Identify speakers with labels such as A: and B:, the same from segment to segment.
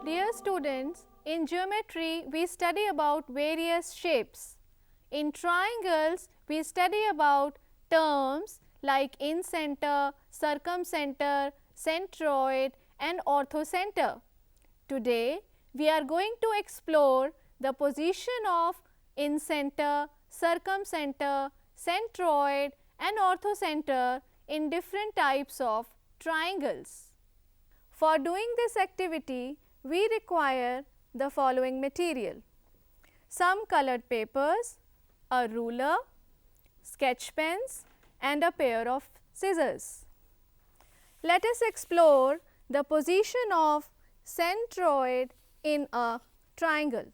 A: Dear students, in geometry we study about various shapes. In triangles we study about terms like incenter, circumcenter, centroid and orthocenter. Today we are going to explore the position of incenter, circumcenter, centroid and orthocenter in different types of triangles. For doing this activity, we require the following material: some colored papers, a ruler, sketch pens and a pair of scissors. Let us explore the position of centroid in a triangle.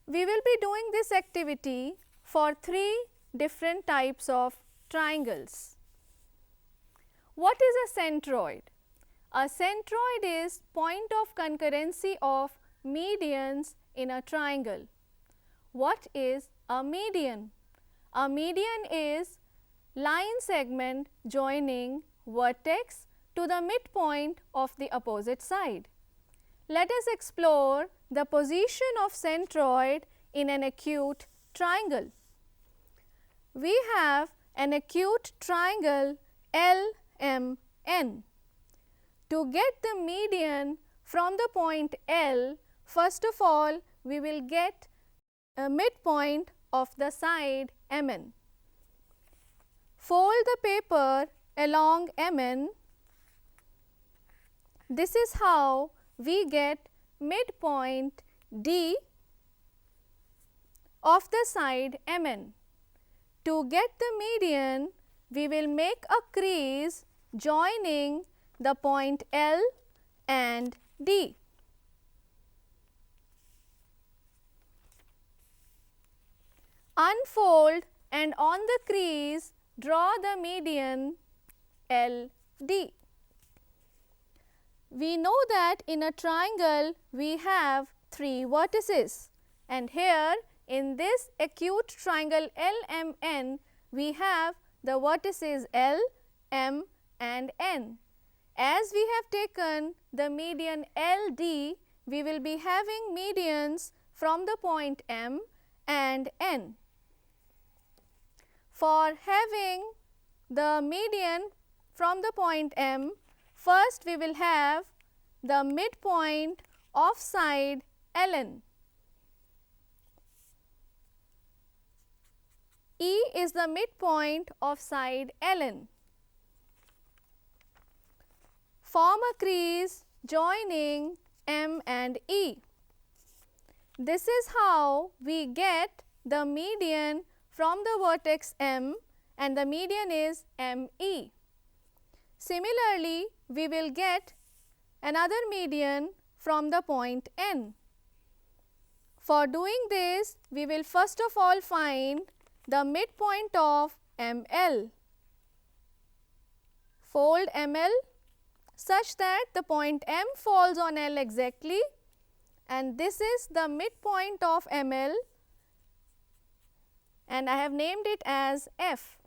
A: We will be doing this activity for 3 different types of triangles. What is a centroid? A centroid is point of concurrency of medians in a triangle. What is a median? A median is line segment joining vertex to the midpoint of the opposite side. Let us explore the position of centroid in an acute triangle. We have an acute triangle LMN. To get the median from the point L, first of all we will get a midpoint of the side MN. Fold the paper along MN. This is how we get midpoint D of the side MN. To get the median, we will make a crease joining the point L and D. Unfold and on the crease draw the median LD. We know that in a triangle we have 3 vertices, and here in this acute triangle LMN we have the vertices L, M and N. As we have taken the median LD, we will be having medians from the point M and N. For having the median from the point M, first we will have the midpoint of side LN. E is the midpoint of side LN. Form a crease joining M and E. This is how we get the median from the vertex M, and the median is ME. Similarly, we will get another median from the point N. For doing this, we will first of all find the midpoint of ML. Fold ML such that the point M falls on L exactly, and this is the midpoint of ML, and I have named it as F.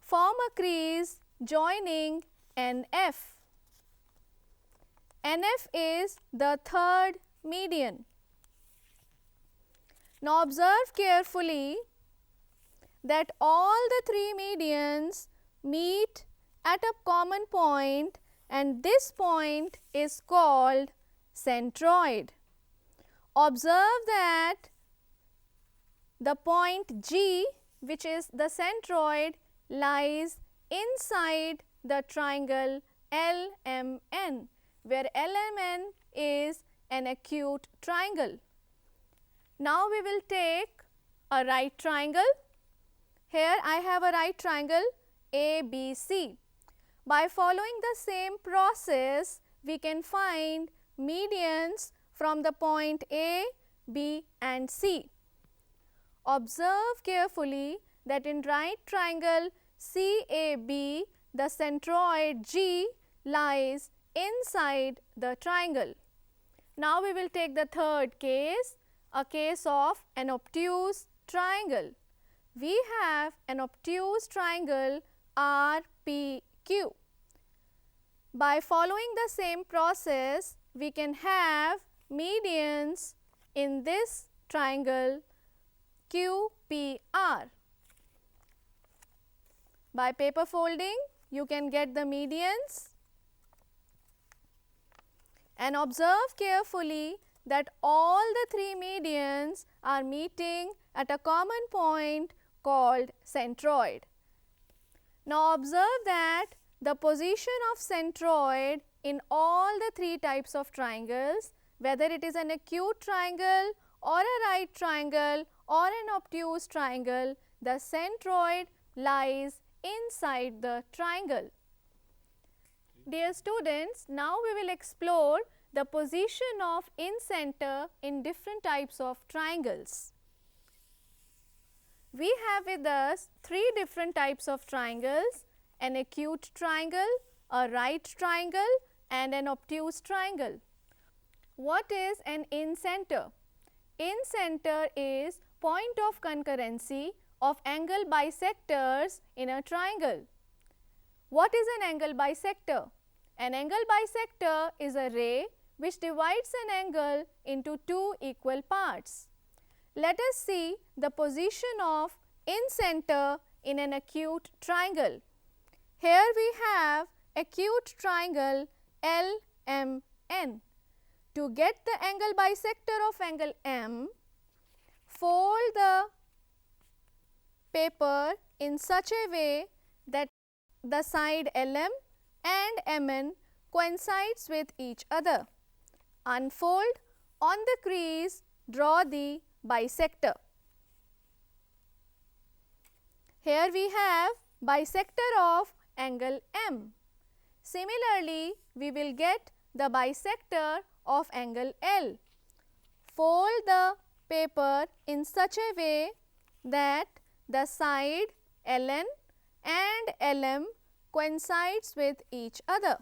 A: Form a crease joining NF. NF is the third median. Now observe carefully that all the 3 medians meet at a common point, and this point is called centroid. Observe that the point G, which is the centroid, lies inside the triangle LMN, where LMN is an acute triangle. Now we will take a right triangle. Here I have a right triangle ABC. By following the same process, we can find medians from the point A, B and C. Observe carefully that in right triangle CAB, the centroid G lies inside the triangle. Now we will take the third case, a case of an obtuse triangle. We have an obtuse triangle RPQ. By following the same process, we can have medians in this triangle QPR. By paper folding, you can get the medians, and observe carefully that all the three medians are meeting at a common point called centroid. Now observe that the position of centroid in all the three types of triangles, whether it is an acute triangle or a right triangle or an obtuse triangle, the centroid lies inside the triangle. Dear students, now we will explore the position of in-center in different types of triangles. We have with us three different types of triangles: an acute triangle, a right triangle, and an obtuse triangle. What is an in-center? In-center is point of concurrency of angle bisectors in a triangle. What is an angle bisector? An angle bisector is a ray which divides an angle into two equal parts. Let us see the position of in-center in an acute triangle. Here we have acute triangle LMN. To get the angle bisector of angle M, fold the paper in such a way that the side LM and MN coincides with each other. Unfold, on the crease draw the bisector. Here we have bisector of angle M. Similarly, we will get the bisector of angle L. Fold the paper in such a way that the side LN and LM coincides with each other.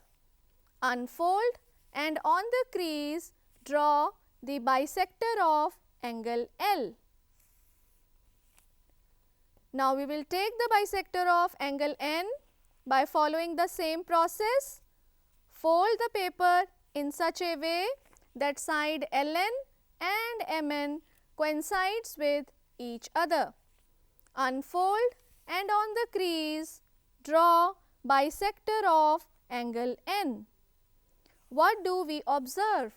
A: Unfold, and on the crease draw the bisector of angle L. Now we will take the bisector of angle N by following the same process. Fold the paper in such a way that side LN and MN coincides with each other. Unfold, and on the crease draw bisector of angle N. What do we observe?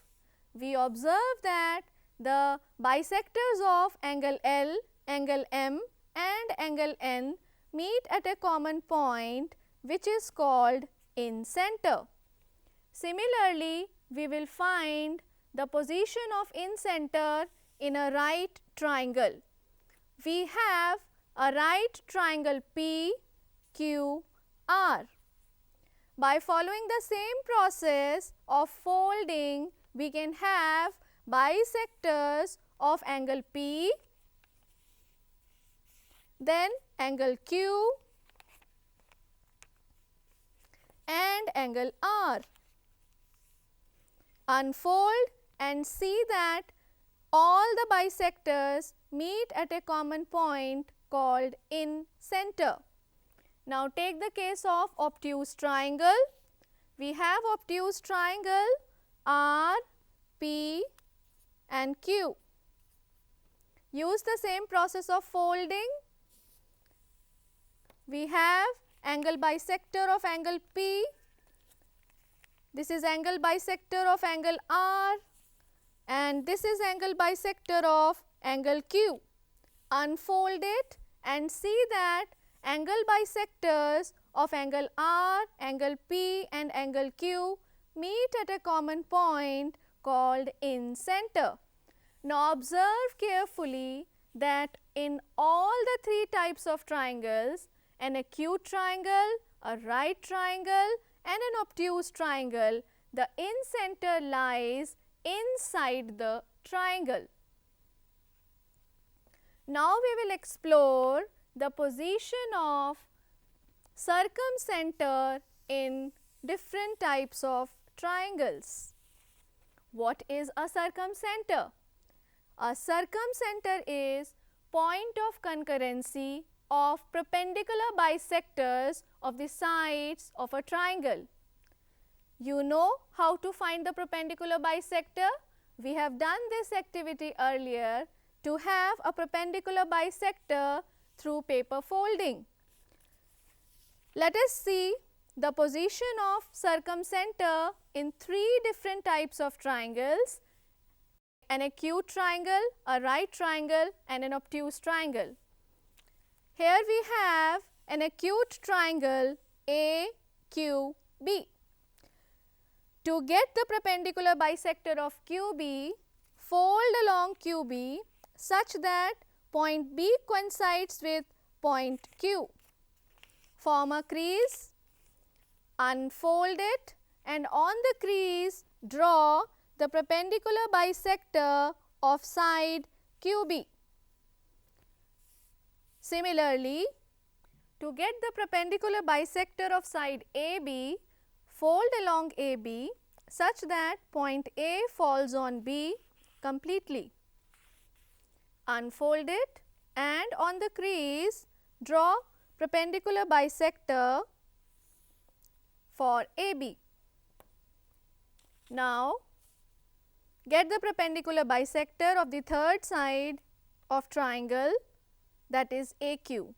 A: We observe that the bisectors of angle L, angle M and angle N meet at a common point which is called in-center. Similarly, we will find the position of in-center in a right triangle. We have a right triangle PQR. By following the same process of folding, we can have bisectors of angle P, then angle Q and angle R. Unfold and see that all the bisectors meet at a common point called in-center. Now take the case of obtuse triangle. We have obtuse triangle R, P and Q. Use the same process of folding. We have angle bisector of angle P. This is angle bisector of angle R, and this is angle bisector of angle Q. Unfold it and see that angle bisectors of angle R, angle P and angle Q meet at a common point called in-center. Now observe carefully that in all the three types of triangles, an acute triangle, a right triangle and an obtuse triangle, the in-center lies inside the triangle. Now we will explore the position of circumcenter in different types of triangles. What is a circumcenter? A circumcenter is point of concurrency of perpendicular bisectors of the sides of a triangle. You know how to find the perpendicular bisector? We have done this activity earlier to have a perpendicular bisector through paper folding. Let us see the position of circumcenter in three different types of triangles: an acute triangle, a right triangle, and an obtuse triangle. Here we have an acute triangle AQB. To get the perpendicular bisector of QB, fold along QB such that point B coincides with point Q. Form a crease, unfold it, and on the crease draw the perpendicular bisector of side QB. Similarly, to get the perpendicular bisector of side AB, fold along AB such that point A falls on B completely. Unfold it and on the crease draw perpendicular bisector for AB. Now, get the perpendicular bisector of the third side of triangle, that is AQ.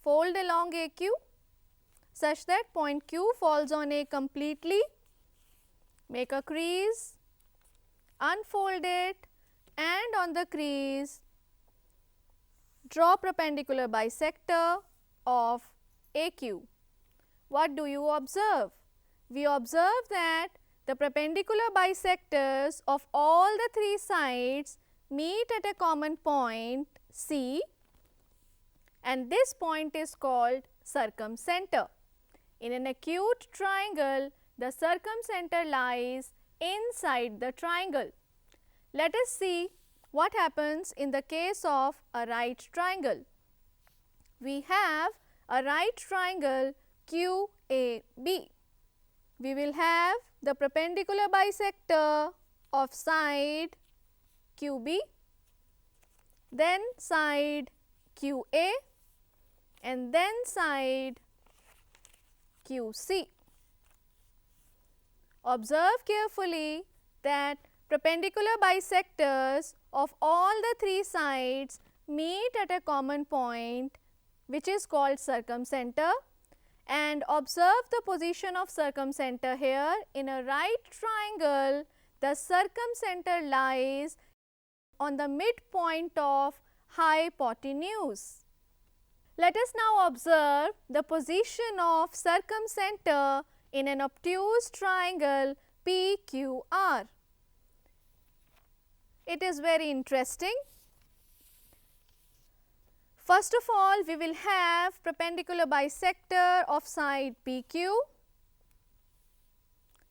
A: Fold along AQ such that point Q falls on A completely. Make a crease, unfold it, and on the crease draw perpendicular bisector of AQ. What do you observe? We observe that the perpendicular bisectors of all the three sides meet at a common point C, and this point is called circumcenter. In an acute triangle, the circumcenter lies inside the triangle. Let us see what happens in the case of a right triangle. We have a right triangle QAB. We will have the perpendicular bisector of side QB, then side QA, and then side QC. Observe carefully that perpendicular bisectors of all the three sides meet at a common point which is called circumcenter, and observe the position of circumcenter here. In a right triangle, the circumcenter lies on the midpoint of hypotenuse. Let us now observe the position of circumcenter in an obtuse triangle PQR. It is very interesting. First of all, we will have perpendicular bisector of side PQ,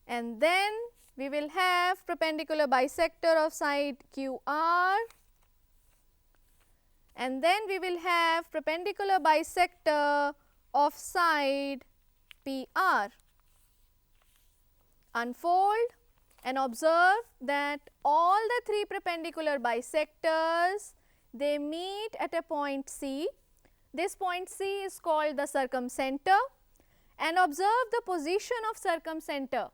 A: and then we will have perpendicular bisector of side QR, and then we will have perpendicular bisector of side PR. Unfold and observe that all the three perpendicular bisectors, they meet at a point C. This point C is called the circumcenter, and observe the position of circumcenter.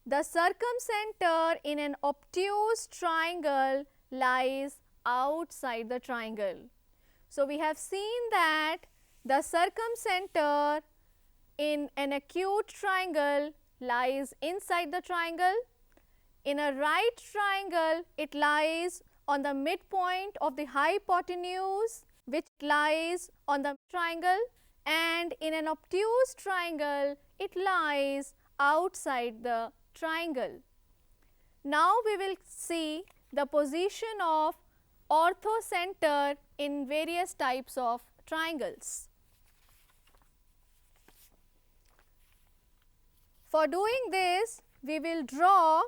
A: The circumcenter in an obtuse triangle lies outside the triangle. So, we have seen that the circumcenter in an acute triangle lies inside the triangle. In a right triangle, it lies on the midpoint of the hypotenuse which lies on the triangle, and in an obtuse triangle, it lies outside the triangle. Now, we will see the position of orthocenter in various types of triangles. For doing this, we will draw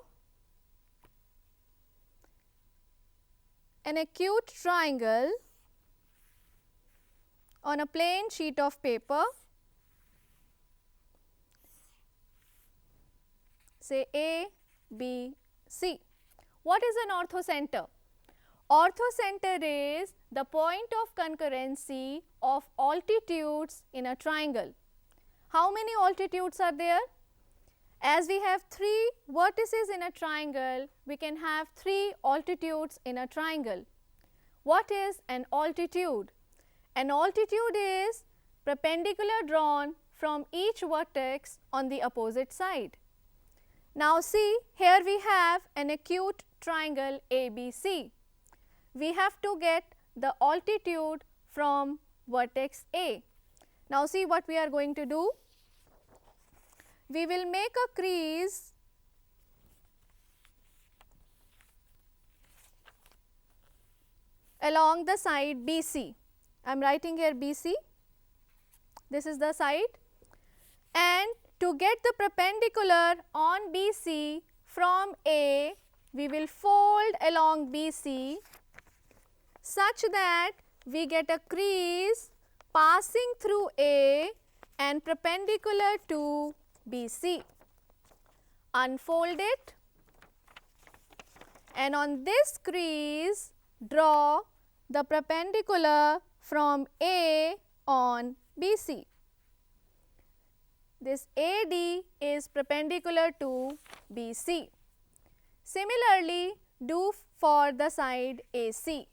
A: an acute triangle on a plain sheet of paper, say A, B, C. What is an orthocenter? Orthocenter is the point of concurrency of altitudes in a triangle. How many altitudes are there? As we have 3 vertices in a triangle, we can have 3 altitudes in a triangle. What is an altitude? An altitude is perpendicular drawn from each vertex on the opposite side. Now see, here we have an acute triangle ABC. We have to get the altitude from vertex A. Now see what we are going to do. We will make a crease along the side BC. I am writing here BC. This is the side, and to get the perpendicular on BC from A, we will fold along BC such that we get a crease passing through A and perpendicular to BC. Unfold it, and on this crease draw the perpendicular from A on BC. This AD is perpendicular to BC. Similarly, do for the side AC.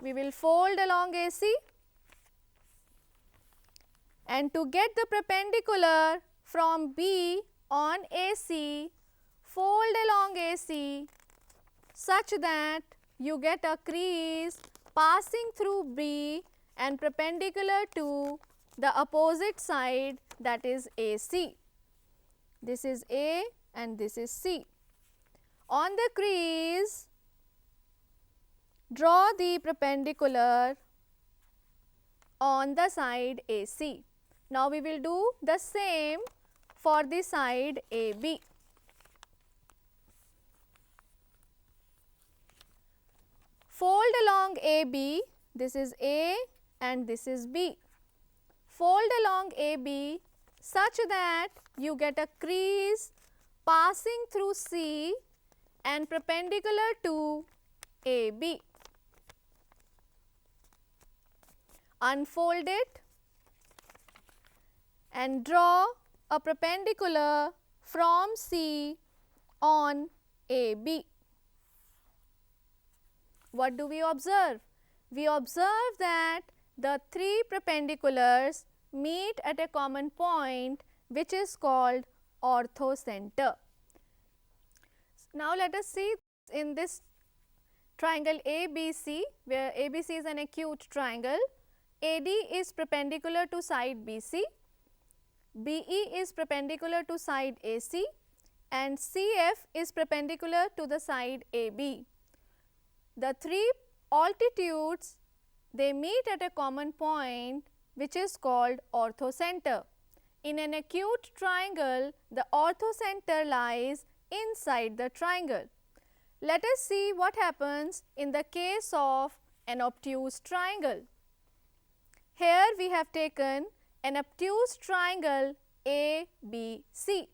A: We will fold along AC, and to get the perpendicular from B on AC, fold along AC such that you get a crease passing through B and perpendicular to the opposite side, that is AC. This is A and this is C. On the crease, draw the perpendicular on the side AC. Now we will do the same for the side AB. Fold along AB, this is A and this is B. Fold along AB such that you get a crease passing through C and perpendicular to AB. Unfold it and draw a perpendicular from C on AB. What do we observe? We observe that the 3 perpendiculars meet at a common point, which is called orthocenter. Now let us see in this triangle ABC, where ABC is an acute triangle. AD is perpendicular to side BC, BE is perpendicular to side AC, and CF is perpendicular to the side AB. The 3 altitudes, they meet at a common point, which is called orthocenter. In an acute triangle, the orthocenter lies inside the triangle. Let us see what happens in the case of an obtuse triangle. Here we have taken an obtuse triangle ABC.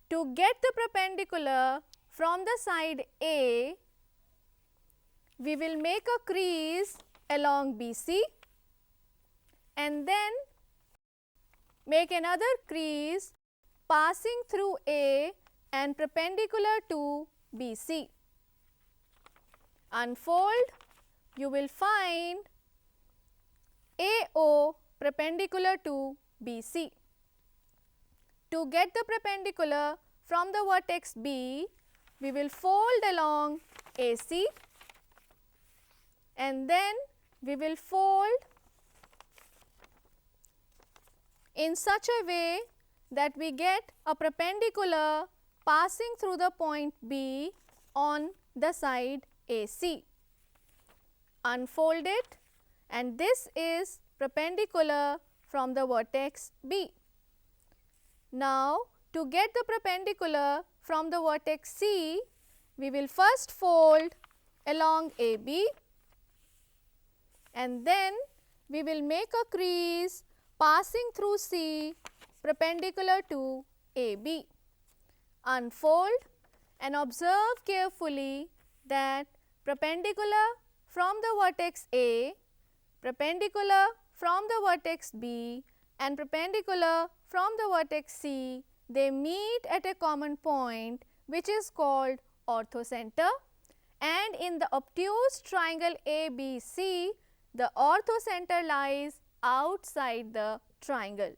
A: To get the perpendicular from the side A, we will make a crease along BC and then make another crease passing through A and perpendicular to BC. Unfold, you will find AO perpendicular to BC. To get the perpendicular from the vertex B, we will fold along AC and then we will fold in such a way that we get a perpendicular passing through the point B on the side AC. Unfold it, and this is perpendicular from the vertex B. Now, to get the perpendicular from the vertex C, we will first fold along AB and then we will make a crease passing through C perpendicular to AB. Unfold and observe carefully that perpendicular from the vertex A, perpendicular from the vertex B and perpendicular from the vertex C, they meet at a common point which is called orthocenter, and in the obtuse triangle ABC, the orthocenter lies outside the triangle.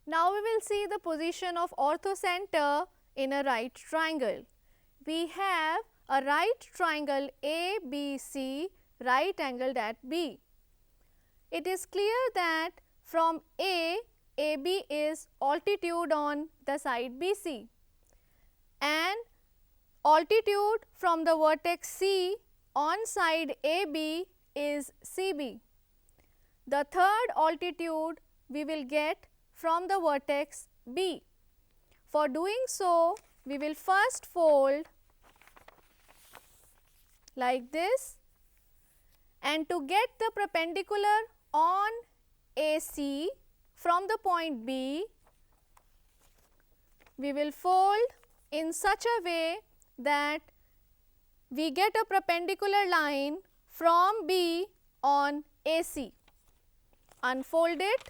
A: Now we will see the position of orthocenter in a right triangle. We have a right triangle ABC right angled at B. It is clear that from A, AB is altitude on the side BC, and altitude from the vertex C on side AB is CB. The third altitude we will get from the vertex B. For doing so, we will first fold like this, and to get the perpendicular on AC from the point B, we will fold in such a way that we get a perpendicular line from B on AC. Unfold it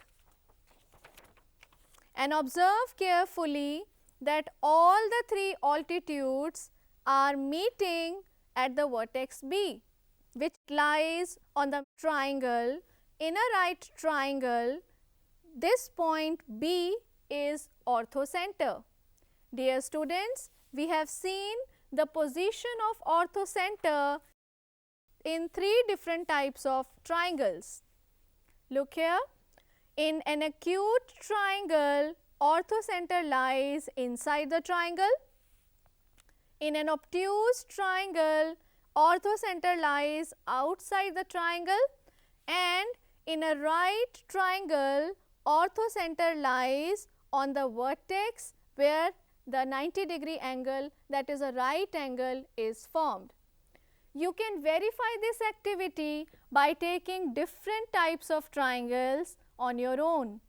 A: and observe carefully that all the three altitudes are meeting at the vertex B, which lies on the triangle. In a right triangle, this point B is orthocenter. Dear students, we have seen the position of orthocenter in three different types of triangles. Look here, in an acute triangle, orthocenter lies inside the triangle. In an obtuse triangle, orthocenter lies outside the triangle, and in a right triangle, orthocenter lies on the vertex where the 90-degree angle, that is a right angle, is formed. You can verify this activity by taking different types of triangles on your own.